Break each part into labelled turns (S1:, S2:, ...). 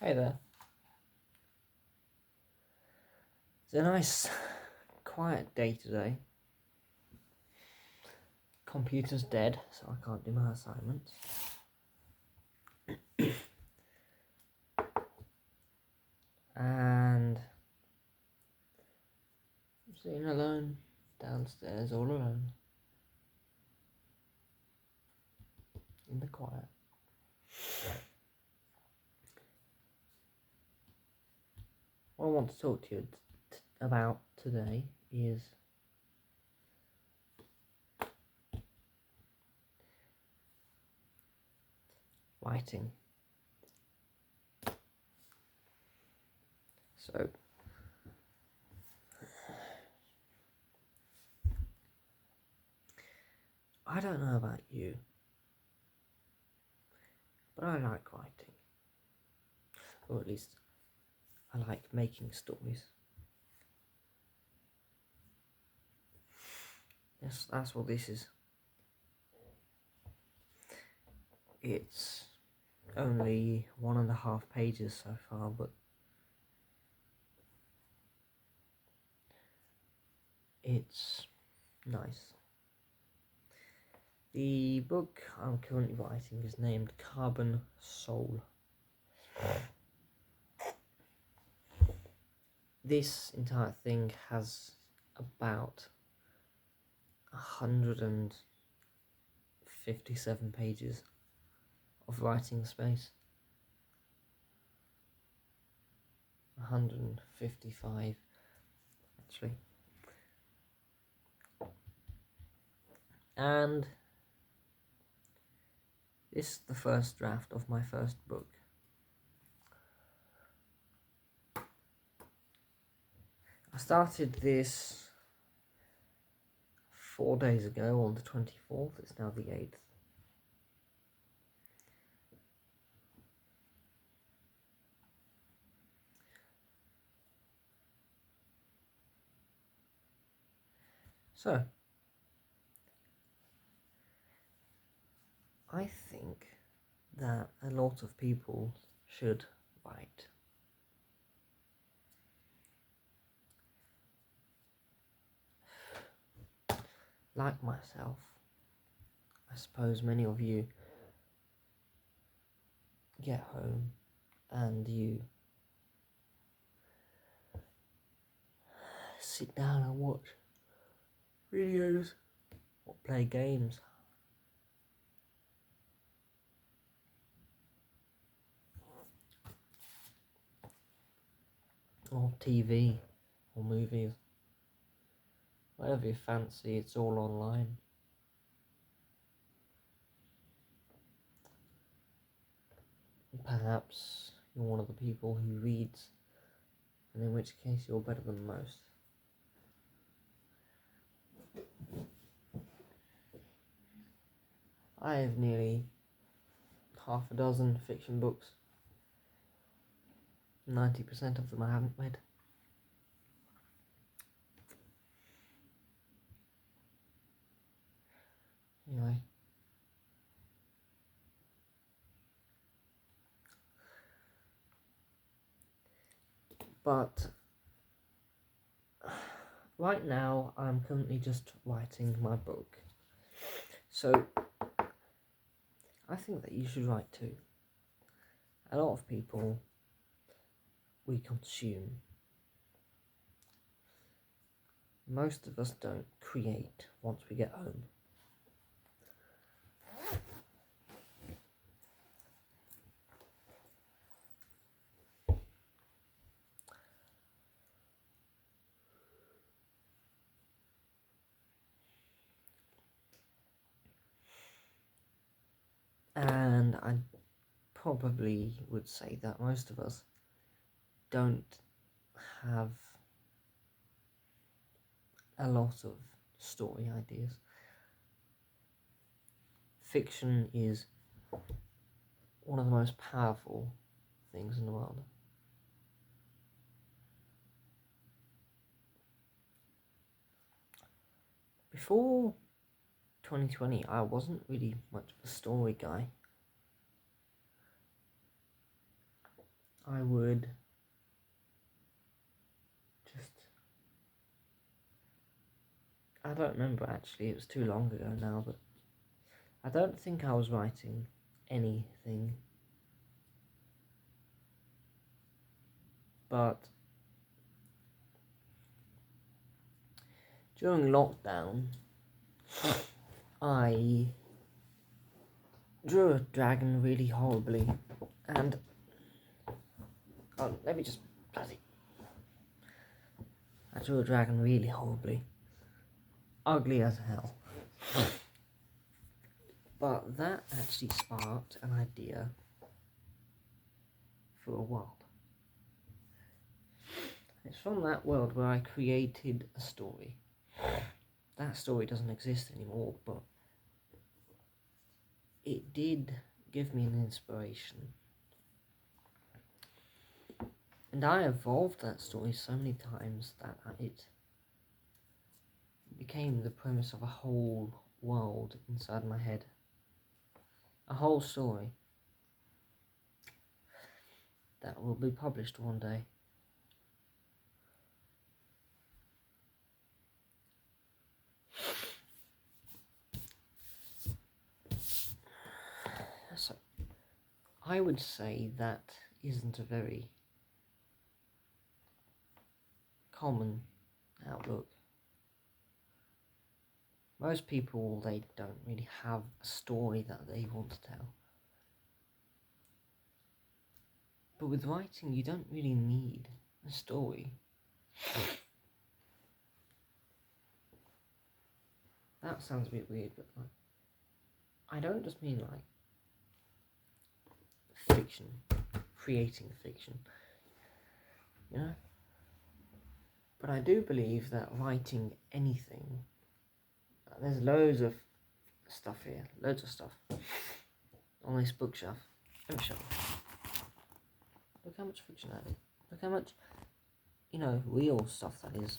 S1: Hey there. It's a nice, quiet day today. Computer's dead, so I can't do my assignments. And I'm sitting alone downstairs, all alone, in the quiet. What I want to talk to you about today is writing. So, I don't know about you, but I like writing. Or at least, I like making stories. Yes, that's what this is. It's only 1.5 pages so far, but it's nice. The book I'm currently writing is named Carbon Soul. This entire thing has about 157 pages of writing space. 155 actually. And this is the first draft of my first book. I started this 4 days ago on the 24th, it's now the 8th. So, I think that a lot of people should write. Like myself, I suppose many of you get home and you sit down and watch videos or play games. Or TV or movies. Whatever you fancy, it's all online. Perhaps you're one of the people who reads, and in which case you're better than most. I have nearly half a dozen fiction books. 90% of them I haven't read. Anyway. But right now I'm currently just writing my book. So I think that you should write too. A lot of people we consume. Most of us don't create once we get home. And I probably would say that most of us don't have a lot of story ideas. Fiction is one of the most powerful things in the world. Before 2020, I wasn't really much of a story guy. I would just... I don't remember actually, it was too long ago now, but I don't think I was writing anything. But during lockdown, I drew a dragon really horribly, and let me just bloody... I drew a dragon really horribly, ugly as hell. But that actually sparked an idea for a world. It's from that world where I created a story. That story doesn't exist anymore, but it did give me an inspiration. And I evolved that story so many times that it became the premise of a whole world inside my head. A whole story that will be published one day. So, I would say that isn't a very common outlook. Most people, they don't really have a story that they want to tell. But with writing, you don't really need a story. That sounds a bit weird, but like, I don't just mean like fiction, creating fiction, you know? But I do believe that writing anything, there's loads of stuff here, loads of stuff on this bookshelf. Let me show you. Look how much fiction that is. Look how much, real stuff that is.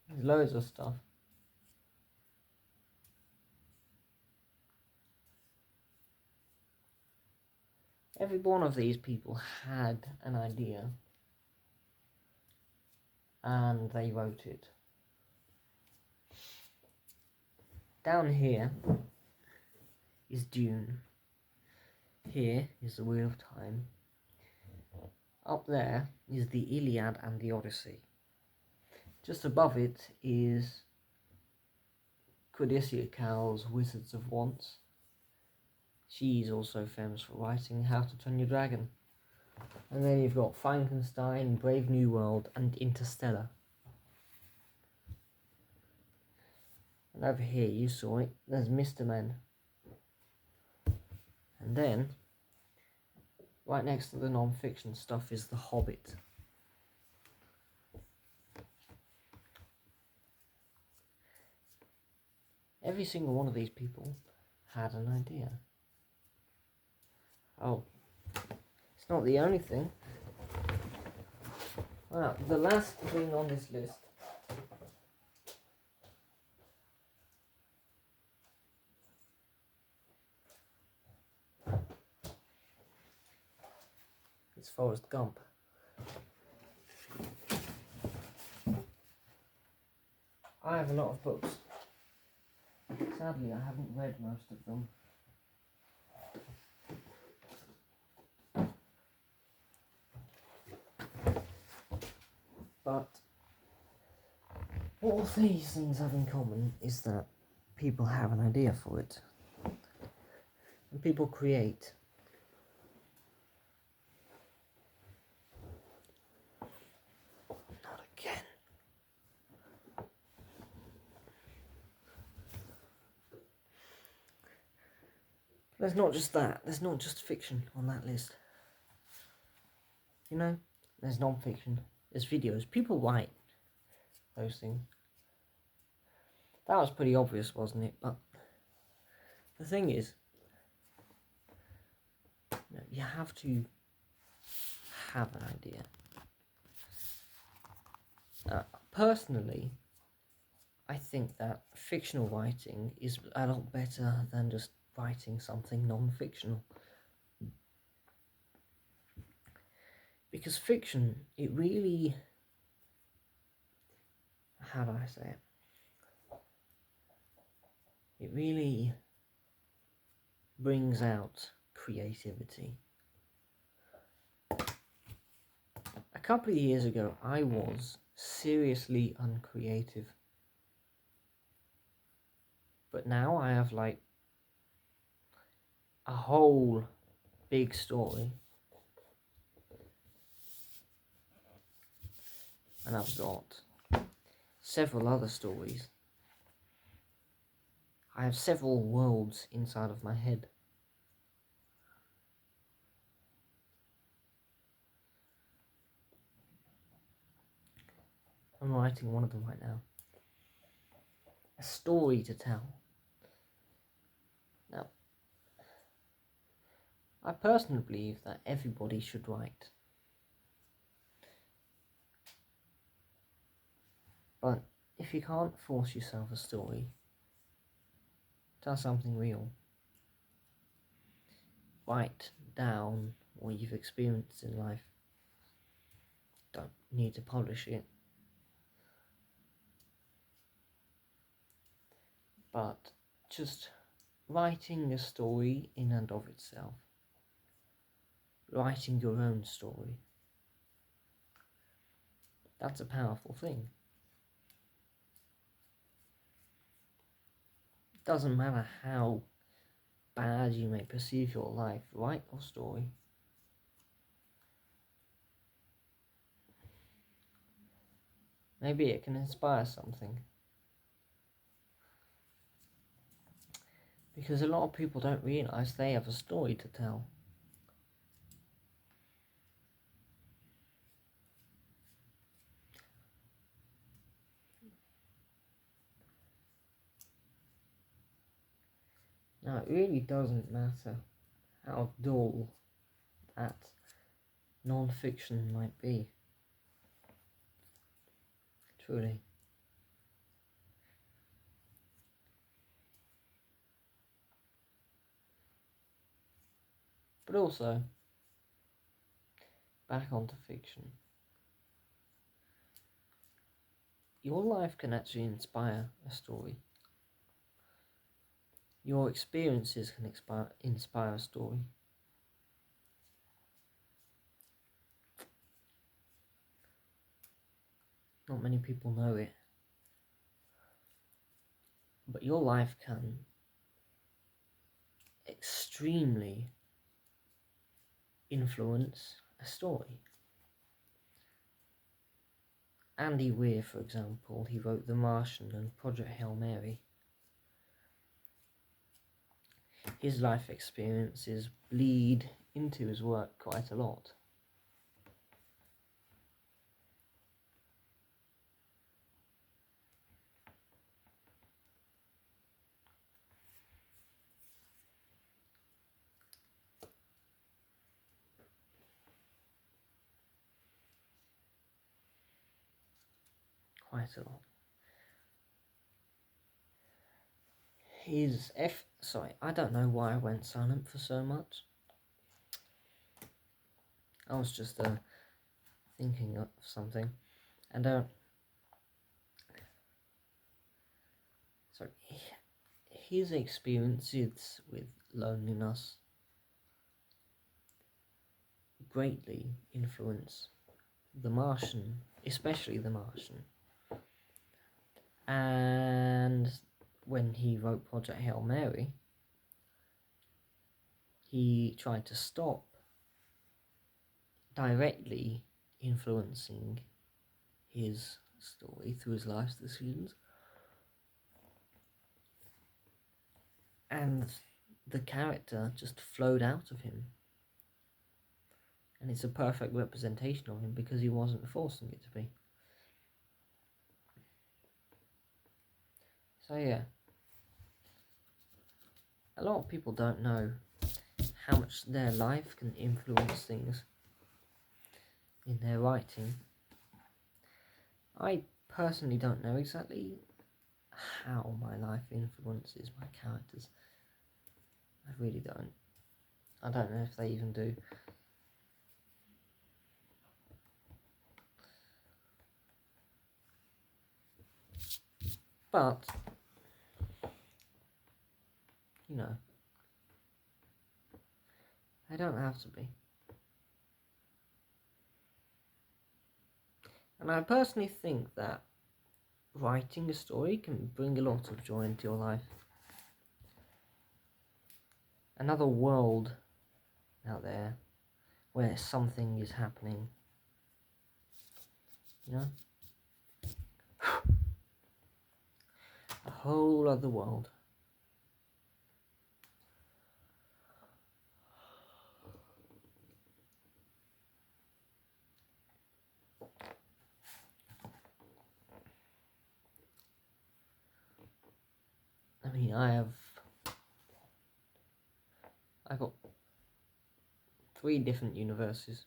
S1: There's loads of stuff. Every one of these people had an idea and they wrote it. Down here is Dune. Here is the Wheel of Time. Up there is the Iliad and the Odyssey. Just above it is Cordelia Cowell's Wizards of Once. She's also famous for writing How to Train Your Dragon. And then you've got Frankenstein, Brave New World, and Interstellar. And over here, you saw it, there's Mr. Men. And then, right next to the non-fiction stuff is The Hobbit. Every single one of these people had an idea. Oh, it's not the only thing. Well, the last thing on this list is Forrest Gump. I have a lot of books. Sadly, I haven't read most of them. But all these things have in common is that people have an idea for it. And people create. Not again. There's not just that. There's not just fiction on that list. There's non-fiction. There's videos. People write those things. That was pretty obvious, wasn't it? But the thing is, you have to have an idea. personally, I think that fictional writing is a lot better than just writing something non-fictional. Because fiction, it really, how do I say it? It really brings out creativity. A couple of years ago, I was seriously uncreative. But now I have like a whole big story. And I've got several other stories. I have several worlds inside of my head. I'm writing one of them right now. A story to tell. Now, I personally believe that everybody should write. But if you can't force yourself a story, tell something real. Write down what you've experienced in life. Don't need to publish it. But just writing a story in and of itself. Writing your own story. That's a powerful thing. It doesn't matter how bad you may perceive your life, write your story. Maybe it can inspire something. Because a lot of people don't realise they have a story to tell. Now, it really doesn't matter how dull that non-fiction might be. Truly. But also, back onto fiction. Your life can actually inspire a story. Your experiences can inspire a story. Not many people know it. But your life can extremely influence a story. Andy Weir, for example, he wrote The Martian and Project Hail Mary. His life experiences bleed into his work quite a lot. Quite a lot. I don't know why I went silent for so much. I was just thinking of something, and sorry, his experiences with loneliness greatly influence The Martian, especially The Martian. And when he wrote Project Hail Mary, he tried to stop directly influencing his story through his life decisions. And the character just flowed out of him. And it's a perfect representation of him because he wasn't forcing it to be. So yeah, a lot of people don't know how much their life can influence things in their writing. I personally don't know exactly how my life influences my characters. I really don't. I don't know if they even do. But, you know, they don't have to be. And I personally think that writing a story can bring a lot of joy into your life. Another world out there where something is happening, you know? A whole other world. I mean, I've got 3 different universes.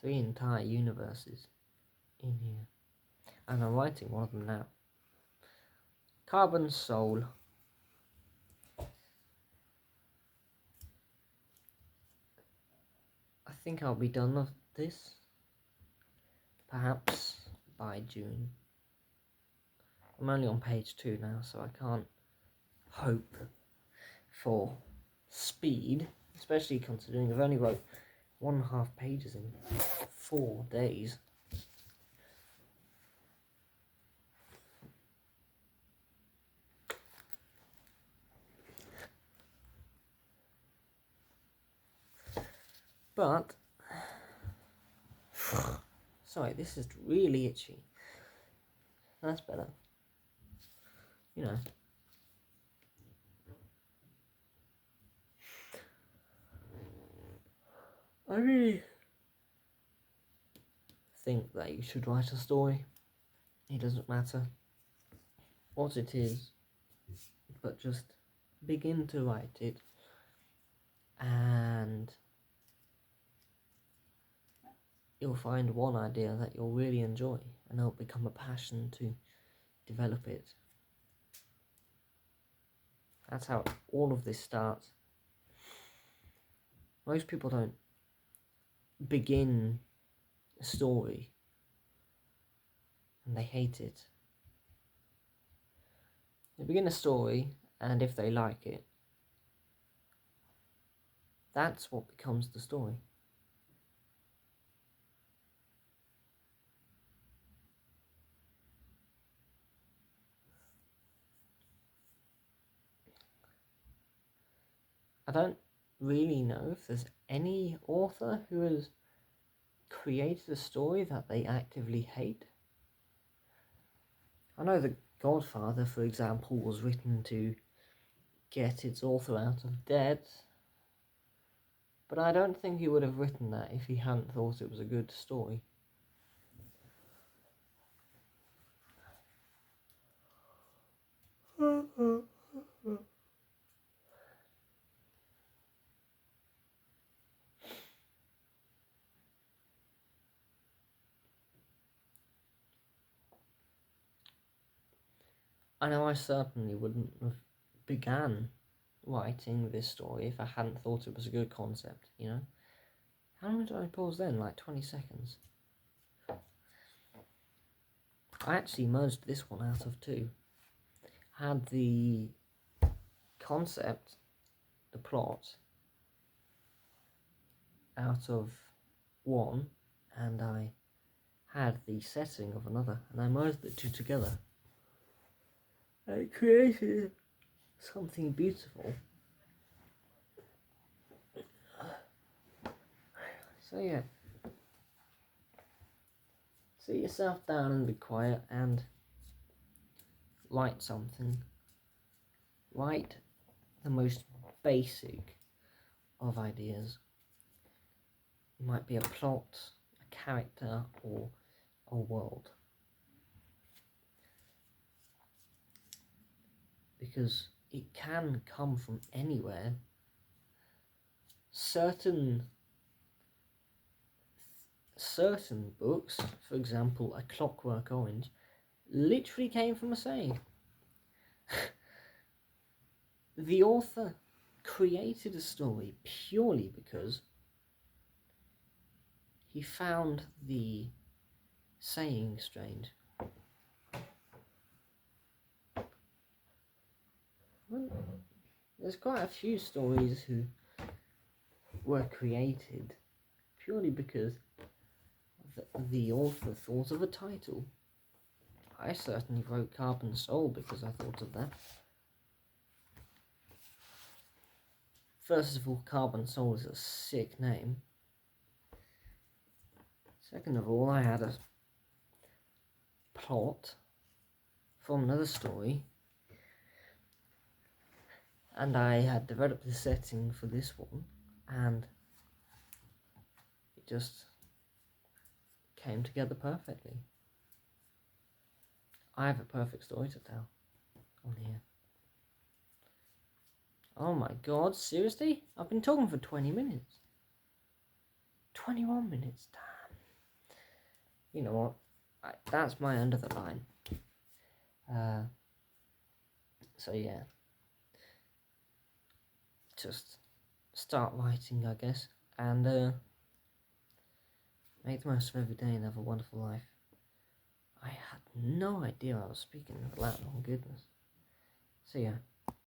S1: 3 entire universes in here. And I'm writing one of them now. Carbon Soul. I think I'll be done with this, perhaps by June. I'm only on page 2 now, so I can't hope for speed, especially considering I've only wrote 1.5 pages in 4 days. But, sorry, this is really itchy. That's better. You know. I really think that you should write a story. It doesn't matter what it is, but just begin to write it, and you'll find one idea that you'll really enjoy, and it'll become a passion to develop it. That's how all of this starts. Most people don't begin a story and they hate it. They begin a story, and if they like it, that's what becomes the story. I don't really know if there's any author who has created a story that they actively hate. I know The Godfather, for example, was written to get its author out of debt, but I don't think he would have written that if he hadn't thought it was a good story. I know I certainly wouldn't have began writing this story if I hadn't thought it was a good concept, you know? How long did I pause then? Like 20 seconds. I actually merged this one out of 2. I had the concept, the plot, out of 1, and I had the setting of another, and I merged the 2 together. And it created something beautiful. So yeah, sit yourself down and be quiet and write something. Write the most basic of ideas. It might be a plot, a character, or a world. Because it can come from anywhere. Certain certain books, for example, A Clockwork Orange, literally came from a saying. The author created a story purely because he found the saying strange. Well, there's quite a few stories who were created purely because the author thought of a title. I certainly wrote Carbon Soul because I thought of that. First of all, Carbon Soul is a sick name. Second of all, I had a plot from another story, and I had developed the setting for this one, and it just came together perfectly. I have a perfect story to tell on here. Oh my god, seriously? I've been talking for 20 minutes. 21 minutes, damn. You know what? That's my under the line. So yeah. Just start writing, I guess, and make the most of every day and have a wonderful life. I had no idea I was speaking that loud, oh goodness. See ya.